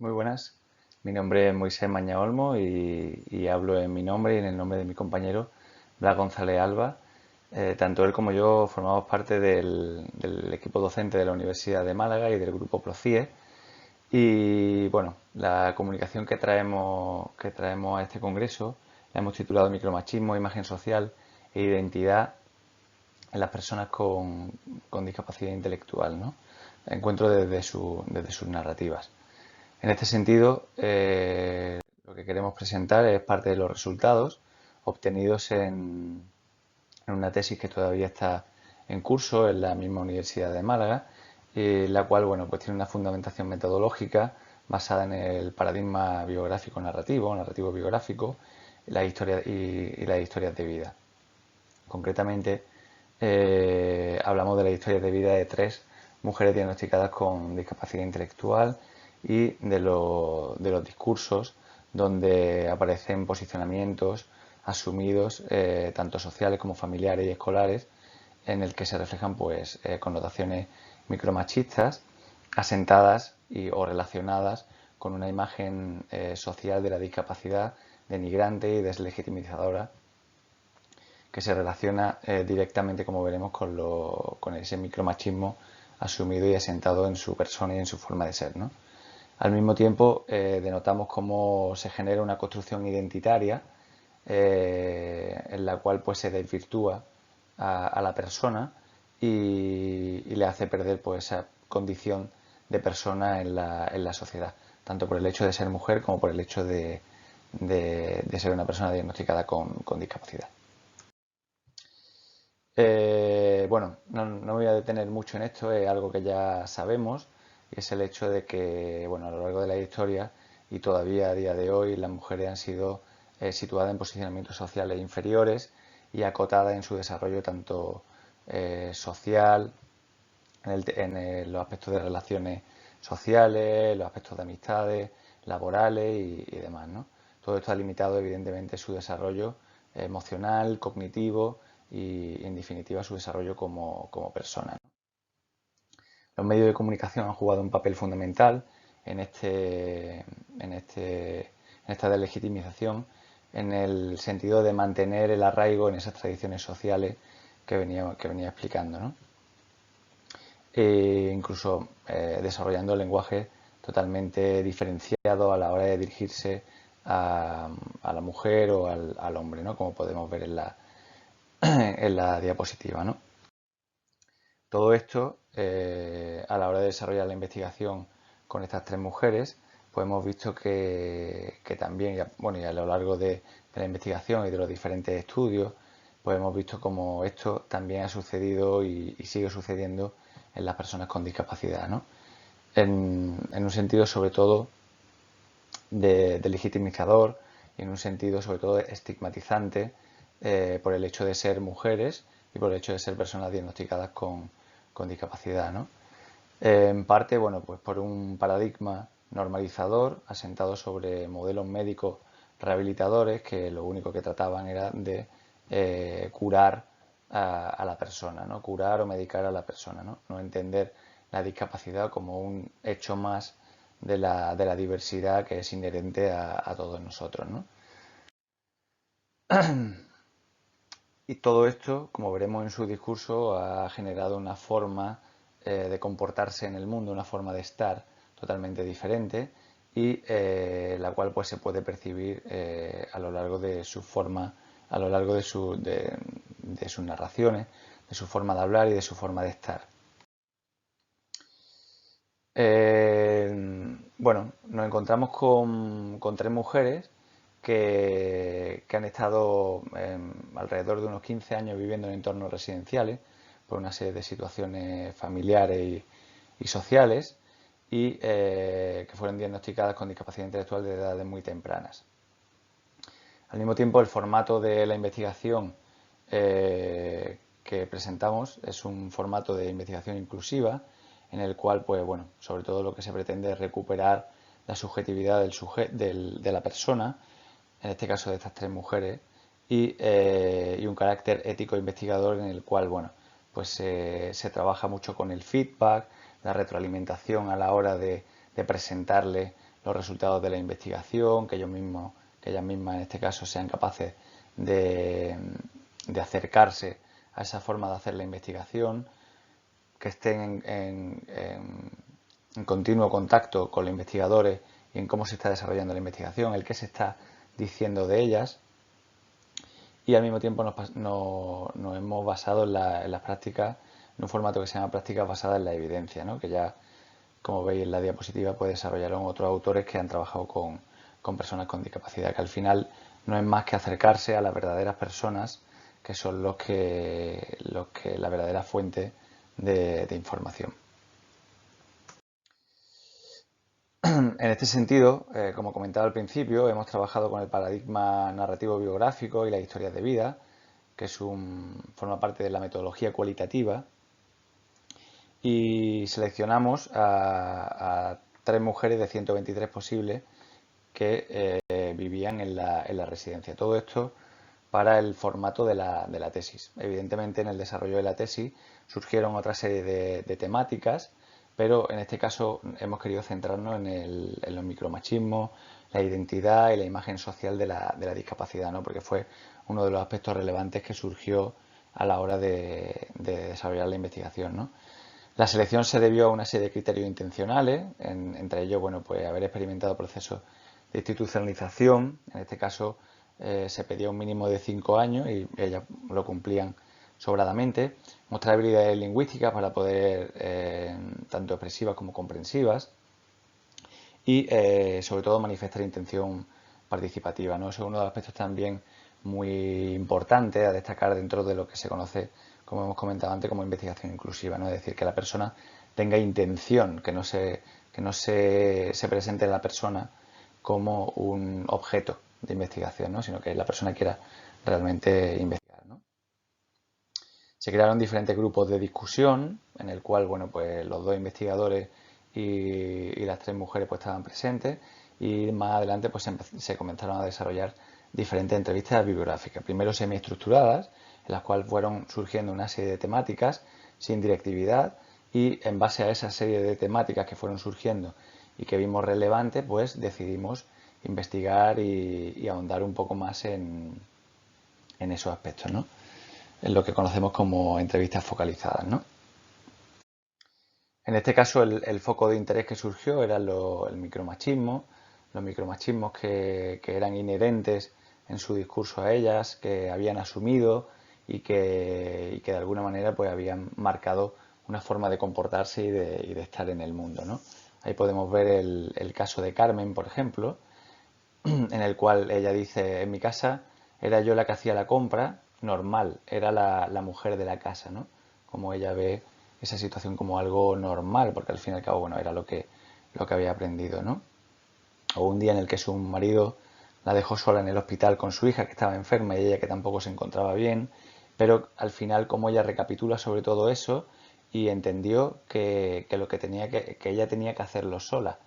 Muy buenas, mi nombre es Moisés Maña Olmo y hablo en mi nombre y en el nombre de mi compañero Blas González Alba. Tanto él como yo formamos parte del equipo docente de la Universidad de Málaga y del grupo PROCIE. Y bueno, la comunicación que traemos a este congreso la hemos titulado Micromachismo, imagen social e identidad en las personas con discapacidad intelectual, ¿no? Encuentro desde sus narrativas. En este sentido, lo que queremos presentar es parte de los resultados obtenidos en una tesis que todavía está en curso en la misma Universidad de Málaga, la cual, bueno, pues tiene una fundamentación metodológica basada en el paradigma biográfico narrativo, narrativo biográfico, y las historias de vida. Concretamente, hablamos de las historias de vida de tres mujeres diagnosticadas con discapacidad intelectual y de los discursos donde aparecen posicionamientos asumidos, tanto sociales como familiares y escolares, en el que se reflejan pues connotaciones micromachistas asentadas o relacionadas con una imagen social de la discapacidad denigrante y deslegitimizadora que se relaciona directamente, como veremos, con ese micromachismo asumido y asentado en su persona y en su forma de ser, ¿no? Al mismo tiempo, denotamos cómo se genera una construcción identitaria en la cual pues, se desvirtúa a la persona y le hace perder pues, esa condición de persona en la sociedad, tanto por el hecho de ser mujer como por el hecho de ser una persona diagnosticada con discapacidad. Bueno, no me voy a detener mucho en esto, es algo que ya sabemos, y es el hecho de que, bueno, a lo largo de la historia y todavía a día de hoy, las mujeres han sido situadas en posicionamientos sociales inferiores y acotadas en su desarrollo tanto social, los aspectos de relaciones sociales, los aspectos de amistades, laborales y demás, ¿no? Todo esto ha limitado evidentemente su desarrollo emocional, cognitivo y en definitiva su desarrollo como persona, ¿no? Los medios de comunicación han jugado un papel fundamental en, en, este, en esta deslegitimización en el sentido de mantener el arraigo en esas tradiciones sociales que venía explicando, ¿no? Incluso desarrollando lenguaje totalmente diferenciado a la hora de dirigirse a la mujer o al hombre, ¿no? Como podemos ver en la diapositiva, ¿no? Todo esto, a la hora de desarrollar la investigación con estas tres mujeres, pues hemos visto que también, bueno, y a lo largo de la investigación y de los diferentes estudios, pues hemos visto como esto también ha sucedido y sigue sucediendo en las personas con discapacidad, ¿no? En un sentido sobre todo de legitimizador y en un sentido sobre todo estigmatizante por el hecho de ser mujeres y por el hecho de ser personas diagnosticadas con discapacidad, ¿no? En parte, bueno, pues por un paradigma normalizador asentado sobre modelos médicos rehabilitadores que lo único que trataban era de curar a la persona, ¿no? Curar o medicar a la persona, ¿no? No entender la discapacidad como un hecho más de la diversidad que es inherente a todos nosotros, ¿no? Y todo esto, como veremos en su discurso, ha generado una forma de comportarse en el mundo, una forma de estar totalmente diferente y la cual pues se puede percibir a lo largo de su forma, a lo largo de sus narraciones, de su forma de hablar y de su forma de estar. Bueno, nos encontramos con tres mujeres que han estado alrededor de unos 15 años viviendo en entornos residenciales por una serie de situaciones familiares y sociales y que fueron diagnosticadas con discapacidad intelectual de edades muy tempranas. Al mismo tiempo, el formato de la investigación que presentamos es un formato de investigación inclusiva en el cual, pues bueno, sobre todo lo que se pretende es recuperar la subjetividad de la persona, en este caso de estas tres mujeres, y un carácter ético investigador en el cual, bueno, pues se trabaja mucho con el feedback, la retroalimentación a la hora de presentarle los resultados de la investigación, que ellas mismas en este caso sean capaces de, de acercarse a esa forma de hacer la investigación, que estén en continuo contacto con los investigadores y en cómo se está desarrollando la investigación, el qué se está diciendo de ellas. Y al mismo tiempo nos hemos basado en las prácticas, en un formato que se llama prácticas basadas en la evidencia, ¿no? Que ya, como veis en la diapositiva, pues desarrollaron otros autores que han trabajado con personas con discapacidad, que al final no es más que acercarse a las verdaderas personas, que son los que la verdadera fuente de información. En este sentido, como comentaba al principio, hemos trabajado con el paradigma narrativo biográfico y las historias de vida, que forma parte de la metodología cualitativa, y seleccionamos a 3 mujeres de 123 posibles que vivían en la residencia. Todo esto para el formato de la tesis. Evidentemente, en el desarrollo de la tesis surgieron otra serie de temáticas, pero en este caso hemos querido centrarnos en los micromachismos, la identidad y la imagen social de la discapacidad, ¿no? Porque fue uno de los aspectos relevantes que surgió a la hora de desarrollar la investigación, ¿no? La selección se debió a una serie de criterios intencionales, entre ellos, bueno, pues haber experimentado procesos de institucionalización. En este caso se pedía un mínimo de 5 años y ellas lo cumplían sobradamente. Mostrar habilidades lingüísticas para poder, tanto expresivas como comprensivas, y sobre todo manifestar intención participativa, ¿no? Eso es uno de los aspectos también muy importantes a destacar dentro de lo que se conoce, como hemos comentado antes, como investigación inclusiva, ¿no? Es decir, que la persona tenga intención, que no se presente la persona como un objeto de investigación, ¿no? Sino que la persona quiera realmente investigar, ¿no? Se crearon diferentes grupos de discusión en el cual, bueno, pues los 2 investigadores y las 3 mujeres pues estaban presentes, y más adelante pues se comenzaron a desarrollar diferentes entrevistas bibliográficas, primero semiestructuradas, en las cuales fueron surgiendo una serie de temáticas sin directividad, y en base a esa serie de temáticas que fueron surgiendo y que vimos relevantes, pues decidimos investigar y ahondar un poco más en esos aspectos, ¿no? En lo que conocemos como entrevistas focalizadas, ¿no? En este caso, el foco de interés que surgió era el micromachismo, los micromachismos que eran inherentes en su discurso a ellas, que habían asumido y que de alguna manera pues habían marcado una forma de comportarse y de estar en el mundo, ¿no? Ahí podemos ver el caso de Carmen, por ejemplo, en el cual ella dice: en mi casa era yo la que hacía la compra, normal, era la mujer de la casa, ¿no? Como ella ve esa situación como algo normal, porque al fin y al cabo, bueno, era lo que había aprendido, ¿no? O un día en el que su marido la dejó sola en el hospital con su hija que estaba enferma y ella que tampoco se encontraba bien, pero al final como ella recapitula sobre todo eso y entendió que lo que que ella tenía que hacerlo sola,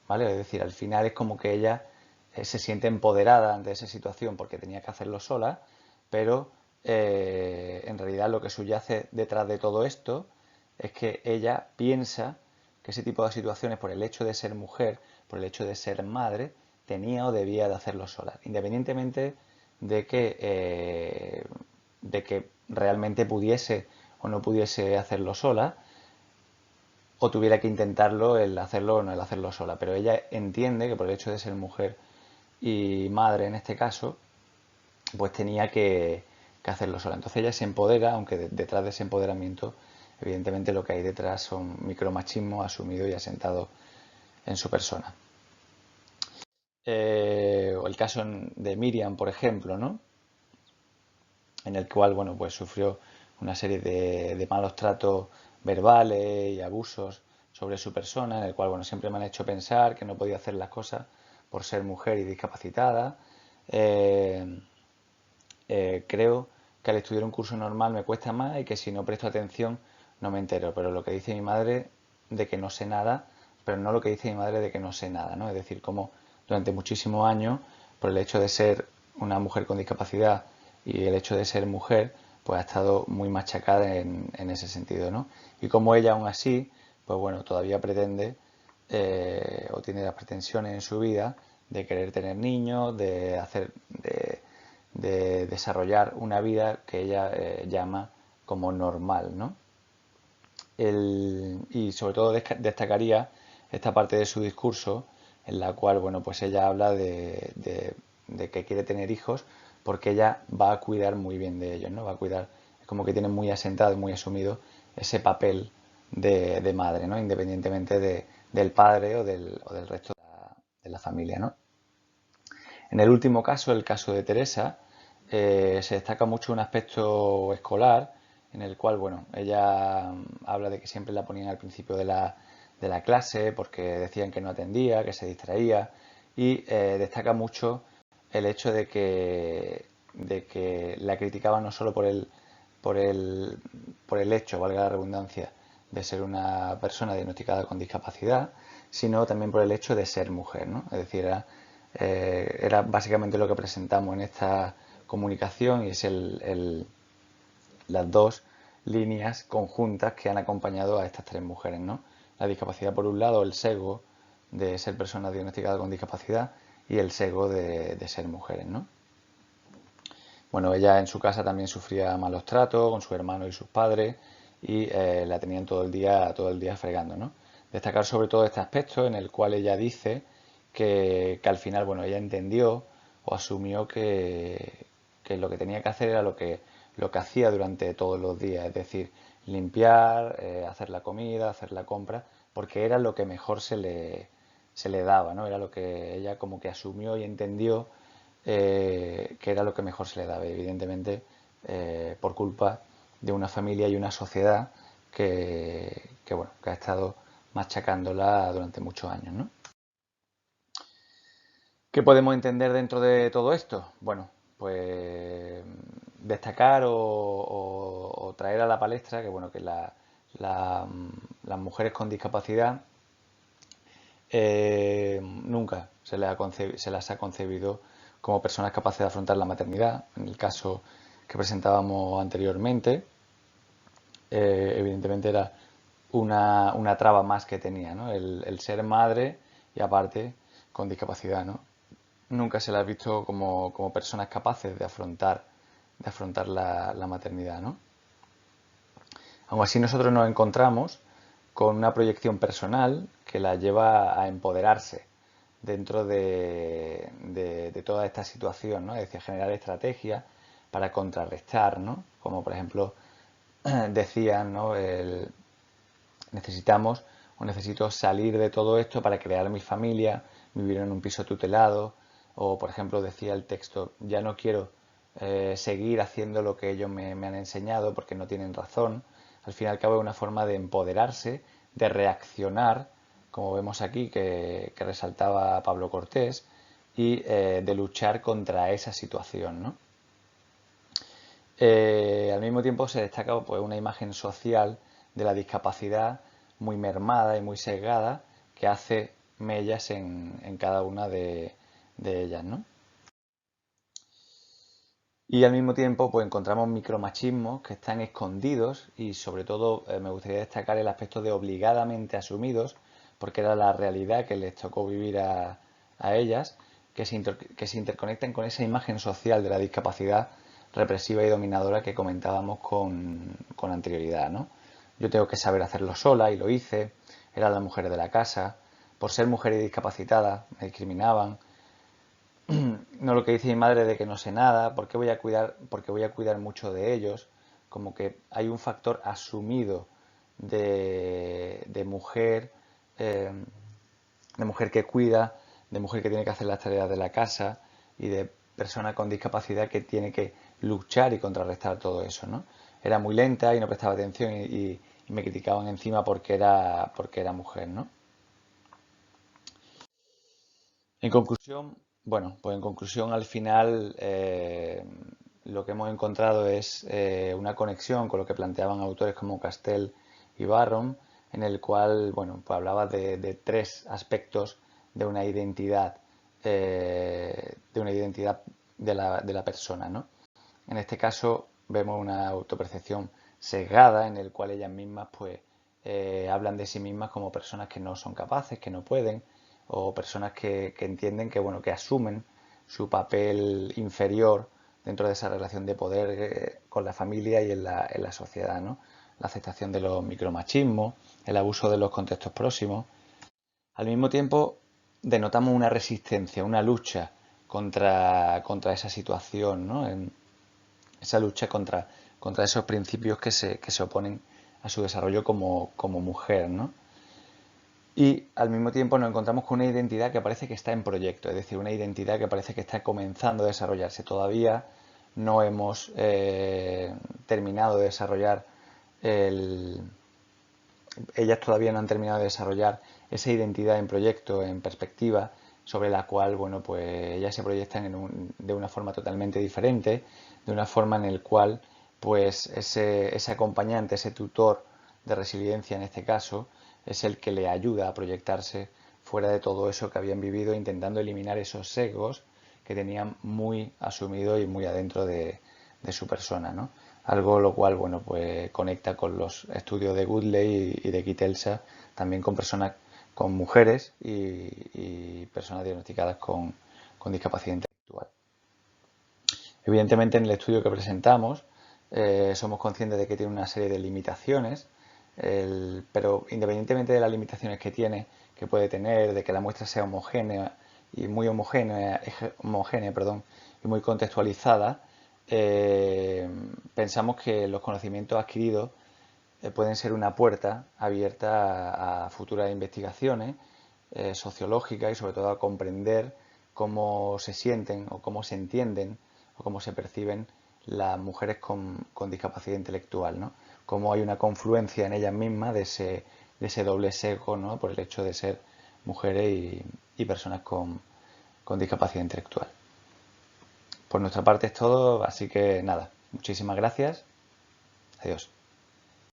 ¿vale? Es decir, al final es como que ella se siente empoderada ante esa situación porque tenía que hacerlo sola, pero en realidad lo que subyace detrás de todo esto es que ella piensa que ese tipo de situaciones, por el hecho de ser mujer, por el hecho de ser madre, tenía o debía de hacerlo sola, independientemente de que realmente pudiese o no pudiese hacerlo sola, o tuviera que intentarlo el hacerlo o no el hacerlo sola. Pero ella entiende que por el hecho de ser mujer y madre en este caso, pues tenía que hacerlo sola. Entonces ella se empodera, aunque detrás de ese empoderamiento, evidentemente lo que hay detrás son micromachismos asumidos y asentados en su persona. O el caso de Miriam, por ejemplo, ¿no? En el cual, bueno, pues sufrió una serie de malos tratos verbales y abusos sobre su persona, en el cual, bueno, siempre me han hecho pensar que no podía hacer las cosas por ser mujer y discapacitada. Creo que al estudiar un curso normal me cuesta más y que si no presto atención no me entero. Pero lo que dice mi madre de que no sé nada, pero no lo que dice mi madre de que no sé nada, ¿no? Es decir, como durante muchísimos años, por el hecho de ser una mujer con discapacidad y el hecho de ser mujer, pues ha estado muy machacada en ese sentido, ¿no? Y como ella aún así, pues bueno, todavía pretende o tiene las pretensiones en su vida de querer tener niños, de desarrollar una vida que ella llama como normal, ¿no? Y sobre todo destacaría esta parte de su discurso en la cual, bueno, pues ella habla de que quiere tener hijos porque ella va a cuidar muy bien de ellos, ¿no? Va a cuidar, es como que tiene muy asentado y muy asumido ese papel de madre, ¿no? Independientemente del padre o del resto de la familia, ¿no? En el último caso, el caso de Teresa, se destaca mucho un aspecto escolar en el cual, bueno, ella habla de que siempre la ponían al principio de la clase porque decían que no atendía, que se distraía y destaca mucho el hecho de que la criticaban no solo por el, por el hecho, valga la redundancia, de ser una persona diagnosticada con discapacidad, sino también por el hecho de ser mujer, ¿no? Es decir, era básicamente lo que presentamos en esta comunicación y es las dos líneas conjuntas que han acompañado a estas tres mujeres, ¿no? La discapacidad por un lado, el sesgo de ser personas diagnosticadas con discapacidad y el sesgo de ser mujeres, ¿no? Bueno, ella en su casa también sufría malos tratos con su hermano y sus padres y la tenían todo el día fregando, ¿no? Destacar sobre todo este aspecto en el cual ella dice que al final, bueno, ella entendió o asumió que lo que tenía que hacer era lo que hacía durante todos los días, es decir, limpiar, hacer la comida, hacer la compra, porque era lo que mejor se le daba, ¿no? Era lo que ella como que asumió y entendió que era lo que mejor se le daba, evidentemente, por culpa de una familia y una sociedad bueno, que ha estado machacándola durante muchos años, ¿no? ¿Qué podemos entender dentro de todo esto? Bueno, pues destacar o traer a la palestra que, bueno, que las mujeres con discapacidad nunca se las ha concebido como personas capaces de afrontar la maternidad. En el caso que presentábamos anteriormente, evidentemente era una traba más que tenía, ¿no? El ser madre y aparte con discapacidad, ¿no? Nunca se las ha visto como personas capaces de afrontar la maternidad, ¿no? Aun así nosotros nos encontramos con una proyección personal que la lleva a empoderarse dentro de toda esta situación, ¿no? Es decir, generar estrategias para contrarrestar, ¿no? Como por ejemplo decían, ¿no? Necesitamos o necesito salir de todo esto para crear mi familia, vivir en un piso tutelado, o por ejemplo decía el texto, ya no quiero seguir haciendo lo que ellos me han enseñado porque no tienen razón. Al fin y al cabo es una forma de empoderarse, de reaccionar, como vemos aquí que resaltaba Pablo Cortés, y de luchar contra esa situación, ¿no? Al mismo tiempo se destaca pues, una imagen social de la discapacidad muy mermada y muy sesgada que hace mellas en cada una de ellas, ¿no? Y al mismo tiempo pues encontramos micromachismos que están escondidos y sobre todo me gustaría destacar el aspecto de obligadamente asumidos porque era la realidad que les tocó vivir a ellas que se interconectan con esa imagen social de la discapacidad represiva y dominadora que comentábamos con anterioridad, ¿no? Yo tengo que saber hacerlo sola y lo hice, era la mujer de la casa, por ser mujer y discapacitada me discriminaban, no lo que dice mi madre de que no sé nada, ¿por qué voy a cuidar? Porque voy a cuidar mucho de ellos, como que hay un factor asumido de mujer, eh, de mujer que cuida, de mujer que tiene que hacer las tareas de la casa y de persona con discapacidad que tiene que luchar y contrarrestar todo eso, ¿no? Era muy lenta y no prestaba atención y me criticaban encima porque era mujer, ¿no? En conclusión, bueno, pues en conclusión al final lo que hemos encontrado es una conexión con lo que planteaban autores como Castell y Barron, en el cual, bueno, pues hablaba de tres aspectos de una identidad, de la persona, ¿no? En este caso vemos una autopercepción sesgada en el cual ellas mismas pues hablan de sí mismas como personas que no son capaces, que no pueden, o personas que entienden que, bueno, que asumen su papel inferior dentro de esa relación de poder con la familia y en la sociedad, ¿no? La aceptación de los micromachismos, el abuso de los contextos próximos. Al mismo tiempo, denotamos una resistencia, una lucha contra esa situación, ¿no? Esa lucha contra esos principios que se oponen a su desarrollo como mujer, ¿no? Y al mismo tiempo nos encontramos con una identidad que parece que está en proyecto, es decir, una identidad que parece que está comenzando a desarrollarse. Todavía no hemos terminado de desarrollar el, ellas todavía no han terminado de desarrollar esa identidad en proyecto, en perspectiva, sobre la cual, bueno, pues ellas se proyectan de una forma totalmente diferente, de una forma en el cual, pues ese acompañante, ese tutor de resiliencia en este caso, es el que le ayuda a proyectarse fuera de todo eso que habían vivido, intentando eliminar esos sesgos que tenían muy asumido y muy adentro de su persona, ¿no? Algo lo cual, bueno, pues conecta con los estudios de Goodley y de Kitelsa, también con personas, con mujeres y personas diagnosticadas con discapacidad intelectual. Evidentemente, en el estudio que presentamos, somos conscientes de que tiene una serie de limitaciones, pero independientemente de las limitaciones que tiene, que puede tener, de que la muestra sea homogénea, perdón, y muy contextualizada, pensamos que los conocimientos adquiridos pueden ser una puerta abierta a futuras investigaciones sociológicas y sobre todo a comprender cómo se sienten o cómo se entienden o cómo se perciben las mujeres con discapacidad intelectual, ¿no? Cómo hay una confluencia en ellas mismas de ese doble sesgo, ¿no? Por el hecho de ser mujeres y personas con discapacidad intelectual. Por nuestra parte es todo, así que nada, muchísimas gracias. Adiós.